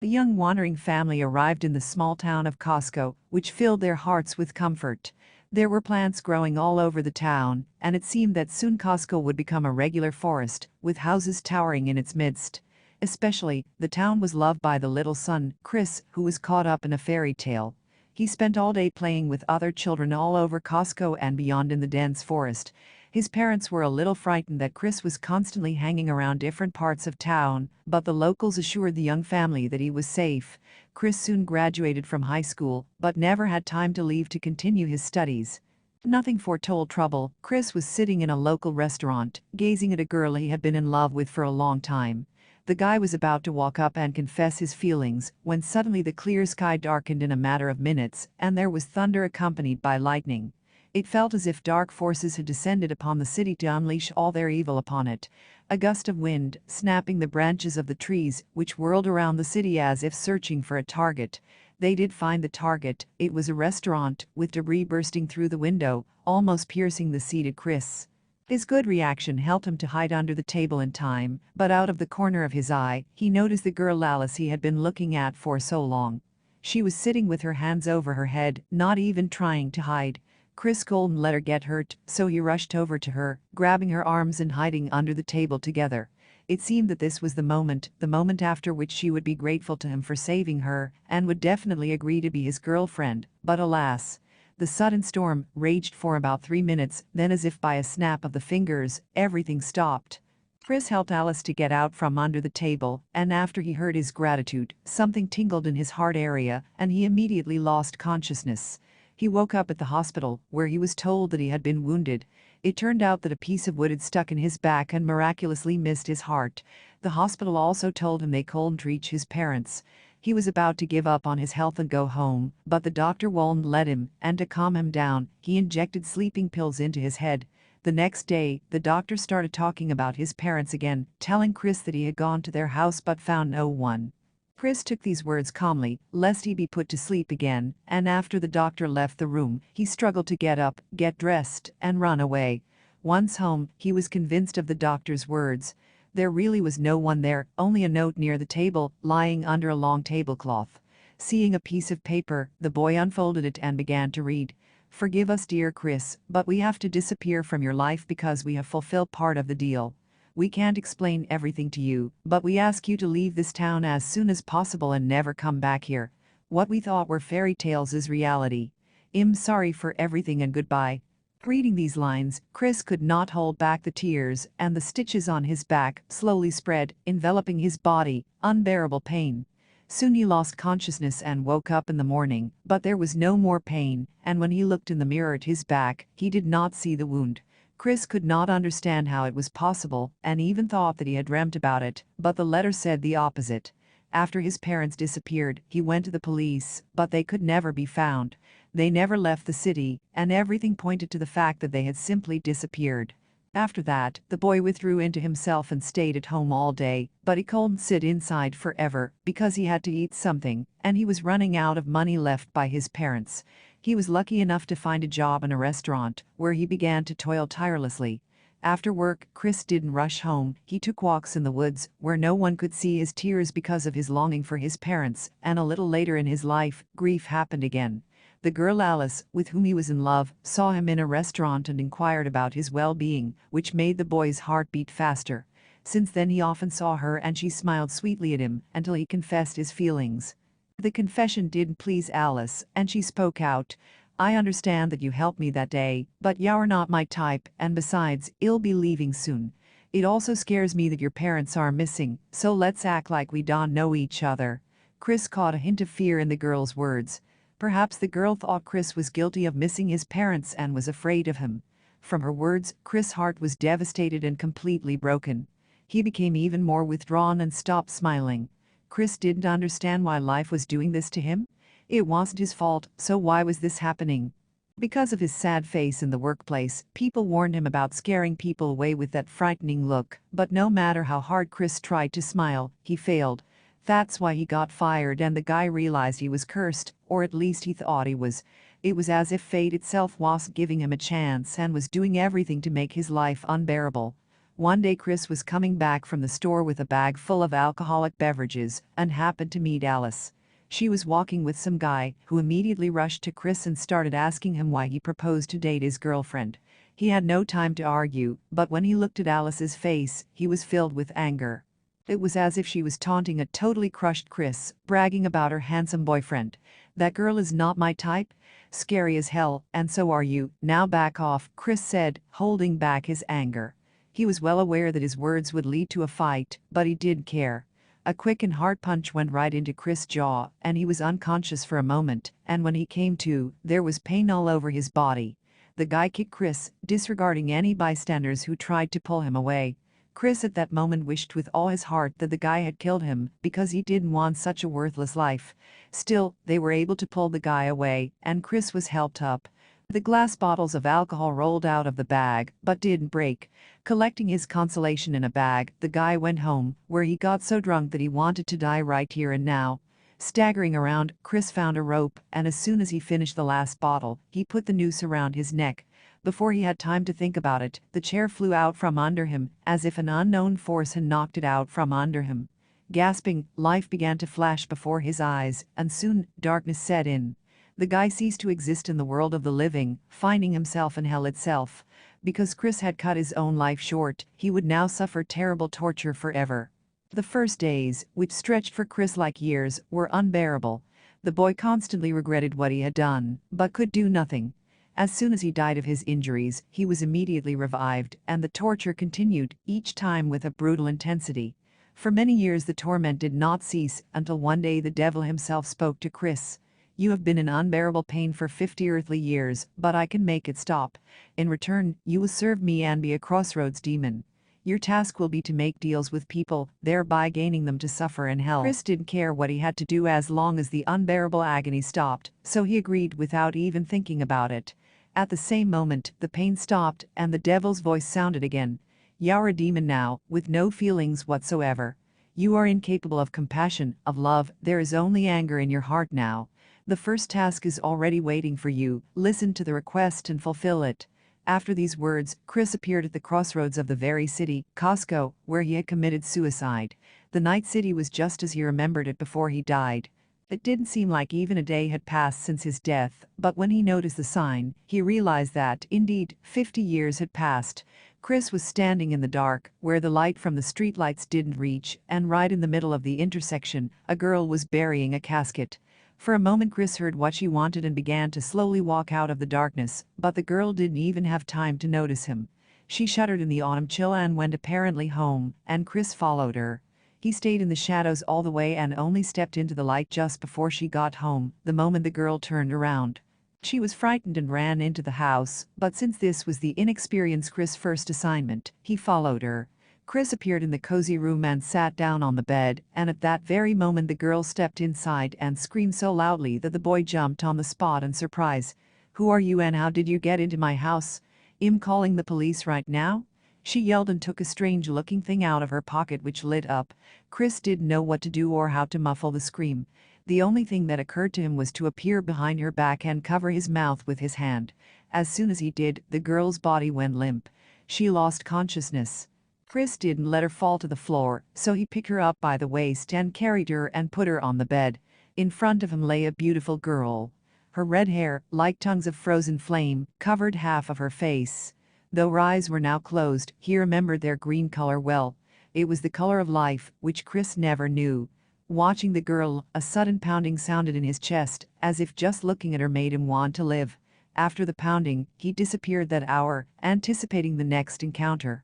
A young wandering family arrived in the small town of Costco, which filled their hearts with comfort. There were plants growing all over the town, and it seemed that soon Costco would become a regular forest, with houses towering in its midst. Especially, the town was loved by the little son, Chris, who was caught up in a fairy tale. He spent all day playing with other children all over Costco and beyond in the dense forest. His parents were a little frightened that Chris was constantly hanging around different parts of town, but the locals assured the young family that he was safe. Chris soon graduated from high school, but never had time to leave to continue his studies. Nothing foretold trouble. Chris was sitting in a local restaurant, gazing at a girl he had been in love with for a long time. The guy was about to walk up and confess his feelings, when suddenly the clear sky darkened in a matter of minutes, and there was thunder accompanied by lightning. It felt as if dark forces had descended upon the city to unleash all their evil upon it. A gust of wind, snapping the branches of the trees, which whirled around the city as if searching for a target. They did find the target. It was a restaurant, with debris bursting through the window, almost piercing the seated Chris. His good reaction helped him to hide under the table in time, but out of the corner of his eye, he noticed the girl Alice he had been looking at for so long. She was sitting with her hands over her head, not even trying to hide. Chris couldn't let her get hurt, so he rushed over to her, grabbing her arms and hiding under the table together. It seemed that this was the moment after which she would be grateful to him for saving her, and would definitely agree to be his girlfriend, but alas. The sudden storm raged for about 3 minutes, then as if by a snap of the fingers, everything stopped. Chris helped Alice to get out from under the table, and after he heard his gratitude, something tingled in his heart area, and he immediately lost consciousness. He woke up at the hospital, where he was told that he had been wounded. It turned out that a piece of wood had stuck in his back and miraculously missed his heart. The hospital also told him they couldn't reach his parents. He was about to give up on his health and go home, but the doctor wouldn't let him, and to calm him down, he injected sleeping pills into his head. The next day, the doctor started talking about his parents again, telling Chris that he had gone to their house but found no one. Chris took these words calmly, lest he be put to sleep again, and after the doctor left the room, he struggled to get up, get dressed, and run away. Once home, he was convinced of the doctor's words. There really was no one there, only a note near the table, lying under a long tablecloth. Seeing a piece of paper, the boy unfolded it and began to read. "Forgive us, dear Chris, but we have to disappear from your life because we have fulfilled part of the deal. We can't explain everything to you, but we ask you to leave this town as soon as possible and never come back here. What we thought were fairy tales is reality. I'm sorry for everything and goodbye." Reading these lines, Chris could not hold back the tears, and the stitches on his back slowly spread, enveloping his body, unbearable pain. Soon he lost consciousness and woke up in the morning, but there was no more pain, and when he looked in the mirror at his back, he did not see the wound. Chris could not understand how it was possible, and even thought that he had dreamt about it, but the letter said the opposite. After his parents disappeared, he went to the police, but they could never be found. They never left the city, and everything pointed to the fact that they had simply disappeared. After that, the boy withdrew into himself and stayed at home all day, but he couldn't sit inside forever, because he had to eat something, and he was running out of money left by his parents. He was lucky enough to find a job in a restaurant, where he began to toil tirelessly. After work, Chris didn't rush home. He took walks in the woods, where no one could see his tears because of his longing for his parents, and a little later in his life, grief happened again. The girl Alice, with whom he was in love, saw him in a restaurant and inquired about his well-being, which made the boy's heart beat faster. Since then he often saw her and she smiled sweetly at him, until he confessed his feelings. The confession didn't please Alice, and she spoke out. "I understand that you helped me that day, but you're not my type, and besides, you'll be leaving soon. It also scares me that your parents are missing, so let's act like we don't know each other." Chris caught a hint of fear in the girl's words. Perhaps the girl thought Chris was guilty of missing his parents and was afraid of him. From her words, Chris' heart was devastated and completely broken. He became even more withdrawn and stopped smiling. Chris didn't understand why life was doing this to him. It wasn't his fault, so why was this happening? Because of his sad face in the workplace, people warned him about scaring people away with that frightening look, but no matter how hard Chris tried to smile, he failed. That's why he got fired, and the guy realized he was cursed, or at least he thought he was. It was as if fate itself was giving him a chance and was doing everything to make his life unbearable. One day Chris was coming back from the store with a bag full of alcoholic beverages and happened to meet Alice. She was walking with some guy who immediately rushed to Chris and started asking him why he proposed to date his girlfriend. He had no time to argue, but when he looked at Alice's face, he was filled with anger. It was as if she was taunting a totally crushed Chris, bragging about her handsome boyfriend. "That girl is not my type. Scary as hell, and so are you. Now back off," Chris said, holding back his anger. He was well aware that his words would lead to a fight, but he didn't care. A quick and hard punch went right into Chris' jaw, and he was unconscious for a moment, and when he came to, there was pain all over his body. The guy kicked Chris, disregarding any bystanders who tried to pull him away. Chris at that moment wished with all his heart that the guy had killed him because he didn't want such a worthless life. Still, they were able to pull the guy away, and Chris was helped up. The glass bottles of alcohol rolled out of the bag, but didn't break. Collecting his consolation in a bag, the guy went home, where he got so drunk that he wanted to die right here and now. Staggering around, Chris found a rope, and as soon as he finished the last bottle, he put the noose around his neck. Before he had time to think about it, the chair flew out from under him, as if an unknown force had knocked it out from under him. Gasping, life began to flash before his eyes, and soon, darkness set in. The guy ceased to exist in the world of the living, finding himself in hell itself. Because Chris had cut his own life short, he would now suffer terrible torture forever. The first days, which stretched for Chris like years, were unbearable. The boy constantly regretted what he had done, but could do nothing. As soon as he died of his injuries, he was immediately revived, and the torture continued, each time with a brutal intensity. For many years the torment did not cease, until one day the devil himself spoke to Chris. "You have been in unbearable pain for 50 earthly years, but I can make it stop. In return, you will serve me and be a crossroads demon. Your task will be to make deals with people, thereby gaining them to suffer in hell." Chris didn't care what he had to do as long as the unbearable agony stopped, so he agreed without even thinking about it. At the same moment, the pain stopped, and the devil's voice sounded again. "You're a demon now, with no feelings whatsoever. You are incapable of compassion, of love, there is only anger in your heart now. The first task is already waiting for you, listen to the request and fulfill it." After these words, Chris appeared at the crossroads of the very city, Costco, where he had committed suicide. The night city was just as he remembered it before he died. It didn't seem like even a day had passed since his death, but when he noticed the sign, he realized that, indeed, 50 years had passed. Chris was standing in the dark, where the light from the streetlights didn't reach, and right in the middle of the intersection, a girl was burying a casket. For a moment Chris heard what she wanted and began to slowly walk out of the darkness, but the girl didn't even have time to notice him. She shuddered in the autumn chill and went apparently home, and Chris followed her. He stayed in the shadows all the way and only stepped into the light just before she got home, the moment the girl turned around. She was frightened and ran into the house, but since this was the inexperienced Chris' first assignment, he followed her. Chris appeared in the cozy room and sat down on the bed, and at that very moment the girl stepped inside and screamed so loudly that the boy jumped on the spot in surprise. "Who are you and how did you get into my house? I'm calling the police right now?" She yelled and took a strange-looking thing out of her pocket which lit up. Chris didn't know what to do or how to muffle the scream. The only thing that occurred to him was to appear behind her back and cover his mouth with his hand. As soon as he did, the girl's body went limp. She lost consciousness. Chris didn't let her fall to the floor, so he picked her up by the waist and carried her and put her on the bed. In front of him lay a beautiful girl. Her red hair, like tongues of frozen flame, covered half of her face. Though her eyes were now closed, he remembered their green color well. It was the color of life, which Chris never knew. Watching the girl, a sudden pounding sounded in his chest, as if just looking at her made him want to live. After the pounding, he disappeared that hour, anticipating the next encounter.